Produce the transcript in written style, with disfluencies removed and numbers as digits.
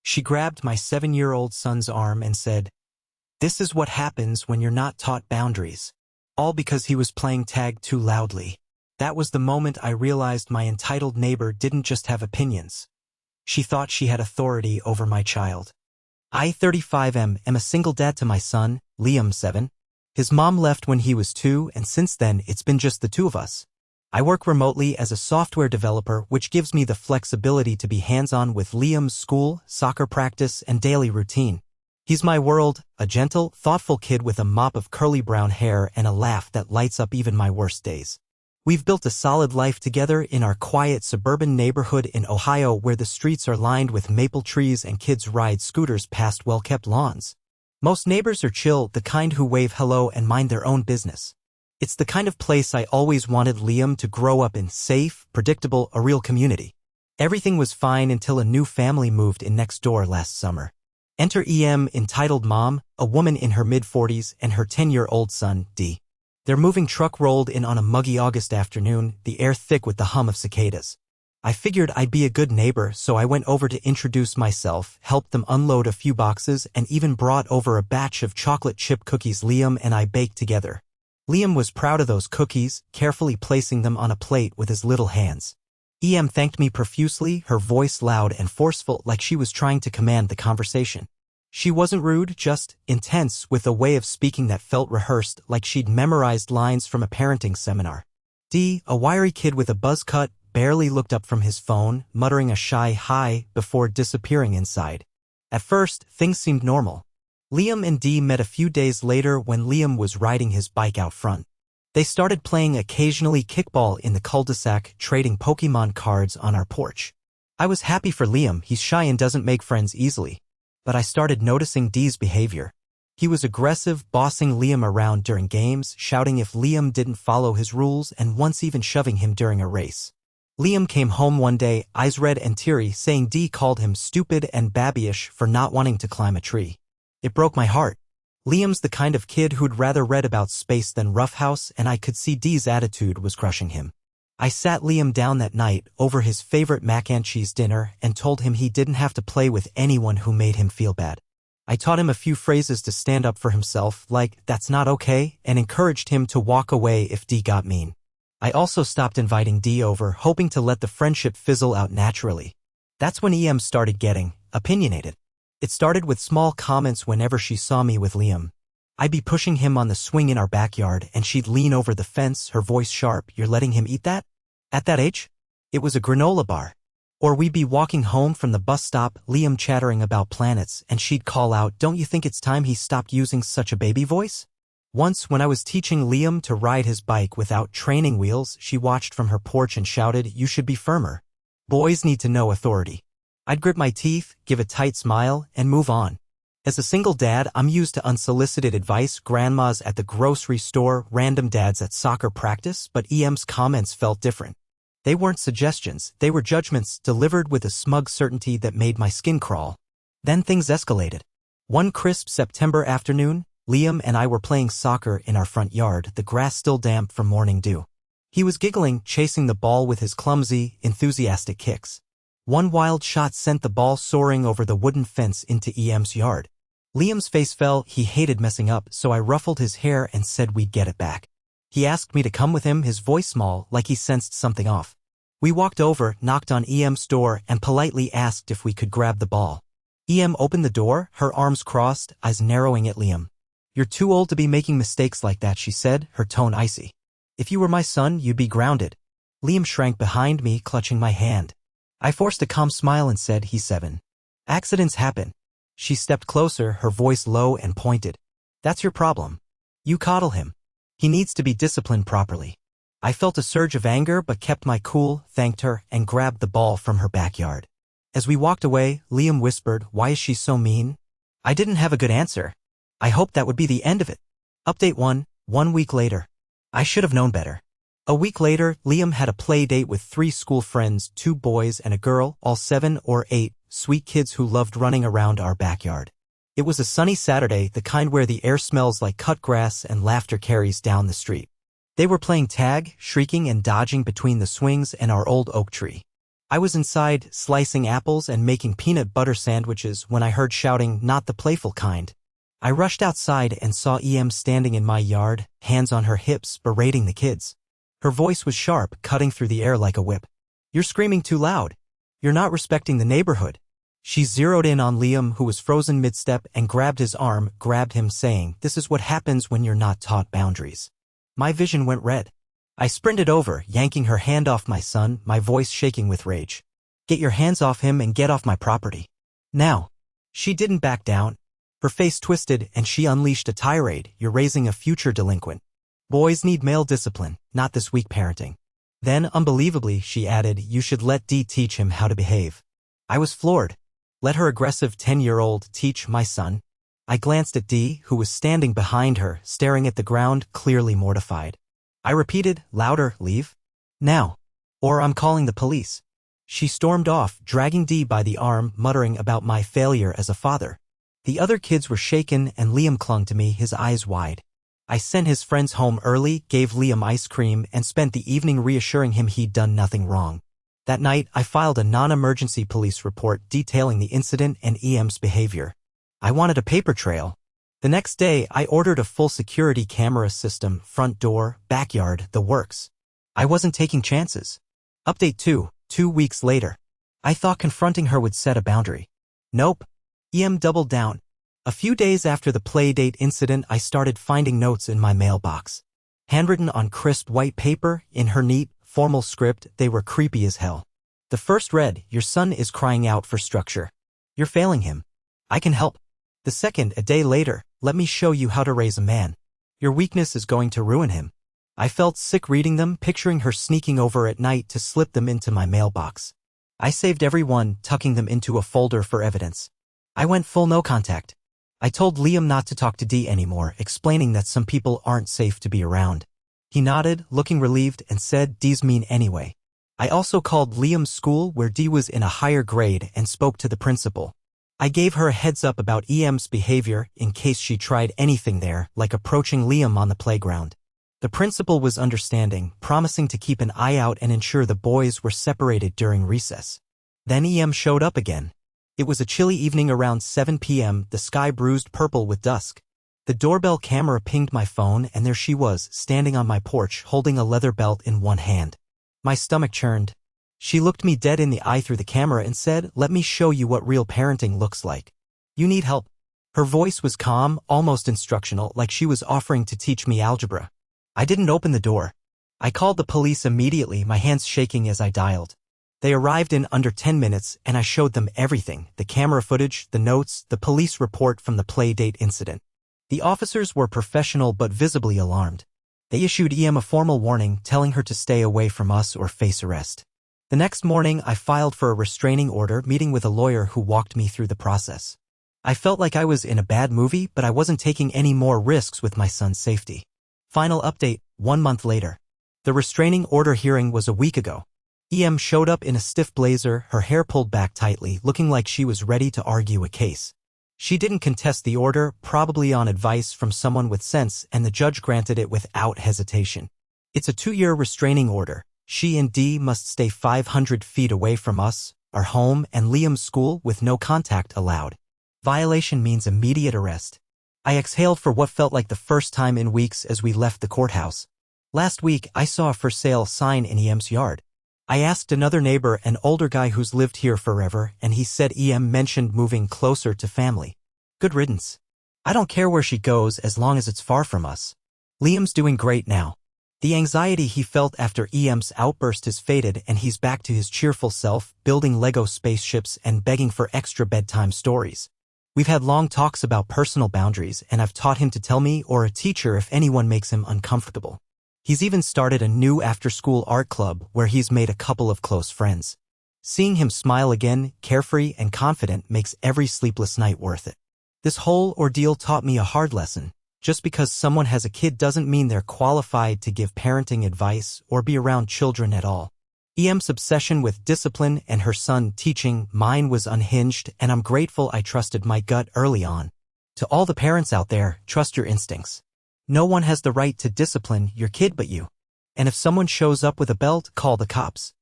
She grabbed my 7-year-old son's arm and said, "This is what happens when you're not taught boundaries." All because he was playing tag too loudly. That was the moment I realized my entitled neighbor didn't just have opinions. She thought she had authority over my child. I, 35, am a single dad to my son, Liam, 7. His mom left when he was 2, and since then it's been just the two of us. I work remotely as a software developer, which gives me the flexibility to be hands-on with Liam's school, soccer practice, and daily routine. He's my world, a gentle, thoughtful kid with a mop of curly brown hair and a laugh that lights up even my worst days. We've built a solid life together in our quiet suburban neighborhood in Ohio, where the streets are lined with maple trees and kids ride scooters past well-kept lawns. Most neighbors are chill, the kind who wave hello and mind their own business. It's the kind of place I always wanted Liam to grow up in: safe, predictable, a real community. Everything was fine until a new family moved in next door last summer. Enter entitled mom, a woman in her mid-40s, and her 10-year-old son, D. Their moving truck rolled in on a muggy August afternoon, the air thick with the hum of cicadas. I figured I'd be a good neighbor, so I went over to introduce myself, helped them unload a few boxes, and even brought over a batch of chocolate chip cookies Liam and I baked together. Liam was proud of those cookies, carefully placing them on a plate with his little hands. Thanked me profusely, her voice loud and forceful, like she was trying to command the conversation. She wasn't rude, just intense, with a way of speaking that felt rehearsed, like she'd memorized lines from a parenting seminar. D, a wiry kid with a buzz cut, barely looked up from his phone, muttering a shy hi before disappearing inside. At first, things seemed normal. Liam and D met a few days later when Liam was riding his bike out front. They started playing occasionally kickball in the cul-de-sac, trading Pokemon cards on our porch. I was happy for Liam, he's shy and doesn't make friends easily. But I started noticing D's behavior. He was aggressive, bossing Liam around during games, shouting if Liam didn't follow his rules, and once even shoving him during a race. Liam came home one day, eyes red and teary, saying D called him stupid and babyish for not wanting to climb a tree. It broke my heart. Liam's the kind of kid who'd rather read about space than roughhouse, and I could see D's attitude was crushing him. I sat Liam down that night over his favorite mac and cheese dinner and told him he didn't have to play with anyone who made him feel bad. I taught him a few phrases to stand up for himself, like, "That's not okay," and encouraged him to walk away if D got mean. I also stopped inviting D over, hoping to let the friendship fizzle out naturally. That's when started getting opinionated. It started with small comments whenever she saw me with Liam. I'd be pushing him on the swing in our backyard, and she'd lean over the fence, her voice sharp, "You're letting him eat that? At that age?" It was a granola bar. Or we'd be walking home from the bus stop, Liam chattering about planets, and she'd call out, "Don't you think it's time he stopped using such a baby voice?" Once, when I was teaching Liam to ride his bike without training wheels, she watched from her porch and shouted, "You should be firmer. Boys need to know authority." I'd grit my teeth, give a tight smile, and move on. As a single dad, I'm used to unsolicited advice, grandmas at the grocery store, random dads at soccer practice, but EM's comments felt different. They weren't suggestions, they were judgments delivered with a smug certainty that made my skin crawl. Then things escalated. One crisp September afternoon, Liam and I were playing soccer in our front yard, the grass still damp from morning dew. He was giggling, chasing the ball with his clumsy, enthusiastic kicks. One wild shot sent the ball soaring over the wooden fence into EM's yard. Liam's face fell, he hated messing up, so I ruffled his hair and said we'd get it back. He asked me to come with him, his voice small, like he sensed something off. We walked over, knocked on EM's door, and politely asked if we could grab the ball. EM opened the door, her arms crossed, eyes narrowing at Liam. "You're too old to be making mistakes like that," she said, her tone icy. "If you were my son, you'd be grounded." Liam shrank behind me, clutching my hand. I forced a calm smile and said, "He's 7. Accidents happen." She stepped closer, her voice low and pointed. "That's your problem. You coddle him. He needs to be disciplined properly." I felt a surge of anger but kept my cool, thanked her, and grabbed the ball from her backyard. As we walked away, Liam whispered, "Why is she so mean?" I didn't have a good answer. I hoped that would be the end of it. Update 1 week later. I should have known better. A week later, Liam had a play date with 3 school friends, 2 boys and a girl, all 7 or 8, sweet kids who loved running around our backyard. It was a sunny Saturday, the kind where the air smells like cut grass and laughter carries down the street. They were playing tag, shrieking and dodging between the swings and our old oak tree. I was inside, slicing apples and making peanut butter sandwiches when I heard shouting, not the playful kind. I rushed outside and saw EM standing in my yard, hands on her hips, berating the kids. Her voice was sharp, cutting through the air like a whip. "You're screaming too loud. You're not respecting the neighborhood." She zeroed in on Liam, who was frozen mid-step, and grabbed his arm, grabbed him, saying, "This is what happens when you're not taught boundaries." My vision went red. I sprinted over, yanking her hand off my son, my voice shaking with rage. "Get your hands off him and get off my property. Now." She didn't back down. Her face twisted and she unleashed a tirade. "You're raising a future delinquent. Boys need male discipline, not this weak parenting." Then, unbelievably, she added, "You should let Dee teach him how to behave." I was floored. Let her aggressive 10-year-old teach my son? I glanced at Dee, who was standing behind her, staring at the ground, clearly mortified. I repeated, louder, "Leave. Now. Or I'm calling the police." She stormed off, dragging Dee by the arm, muttering about my failure as a father. The other kids were shaken and Liam clung to me, his eyes wide. I sent his friends home early, gave Liam ice cream, and spent the evening reassuring him he'd done nothing wrong. That night, I filed a non-emergency police report detailing the incident and EM's behavior. I wanted a paper trail. The next day, I ordered a full security camera system, front door, backyard, the works. I wasn't taking chances. Update 2 weeks later. I thought confronting her would set a boundary. Nope. EM doubled down. A few days after the Playdate incident, I started finding notes in my mailbox. Handwritten on crisp white paper, in her neat, formal script, they were creepy as hell. The first read, "Your son is crying out for structure. You're failing him. I can help." The second, a day later, "Let me show you how to raise a man. Your weakness is going to ruin him." I felt sick reading them, picturing her sneaking over at night to slip them into my mailbox. I saved every one, tucking them into a folder for evidence. I went full no contact. I told Liam not to talk to Dee anymore, explaining that some people aren't safe to be around. He nodded, looking relieved, and said, "Dee's mean anyway." I also called Liam's school, where Dee was in a higher grade, and spoke to the principal. I gave her a heads up about EM's behavior in case she tried anything there, like approaching Liam on the playground. The principal was understanding, promising to keep an eye out and ensure the boys were separated during recess. Then EM showed up again. It was a chilly evening around 7 p.m., the sky bruised purple with dusk. The doorbell camera pinged my phone, and there she was, standing on my porch, holding a leather belt in one hand. My stomach churned. She looked me dead in the eye through the camera and said, "Let me show you what real parenting looks like. You need help." Her voice was calm, almost instructional, like she was offering to teach me algebra. I didn't open the door. I called the police immediately, my hands shaking as I dialed. They arrived in under 10 minutes, and I showed them everything, the camera footage, the notes, the police report from the Playdate incident. The officers were professional but visibly alarmed. They issued EM a formal warning, telling her to stay away from us or face arrest. The next morning, I filed for a restraining order, meeting with a lawyer who walked me through the process. I felt like I was in a bad movie, but I wasn't taking any more risks with my son's safety. Final update, 1 month later. The restraining order hearing was a week ago. EM showed up in a stiff blazer, her hair pulled back tightly, looking like she was ready to argue a case. She didn't contest the order, probably on advice from someone with sense, and the judge granted it without hesitation. It's a 2-year restraining order. She and Dee must stay 500 feet away from us, our home, and Liam's school with no contact allowed. Violation means immediate arrest. I exhaled for what felt like the first time in weeks as we left the courthouse. Last week, I saw a for sale sign in EM's yard. I asked another neighbor, an older guy who's lived here forever, and he said EM mentioned moving closer to family. Good riddance. I don't care where she goes as long as it's far from us. Liam's doing great now. The anxiety he felt after EM's outburst has faded, and he's back to his cheerful self, building Lego spaceships and begging for extra bedtime stories. We've had long talks about personal boundaries, and I've taught him to tell me or a teacher if anyone makes him uncomfortable. He's even started a new after-school art club where he's made a couple of close friends. Seeing him smile again, carefree and confident, makes every sleepless night worth it. This whole ordeal taught me a hard lesson. Just because someone has a kid doesn't mean they're qualified to give parenting advice or be around children at all. EM's obsession with discipline and her son teaching, mine was unhinged, and I'm grateful I trusted my gut early on. To all the parents out there, trust your instincts. No one has the right to discipline your kid but you. And if someone shows up with a belt, call the cops.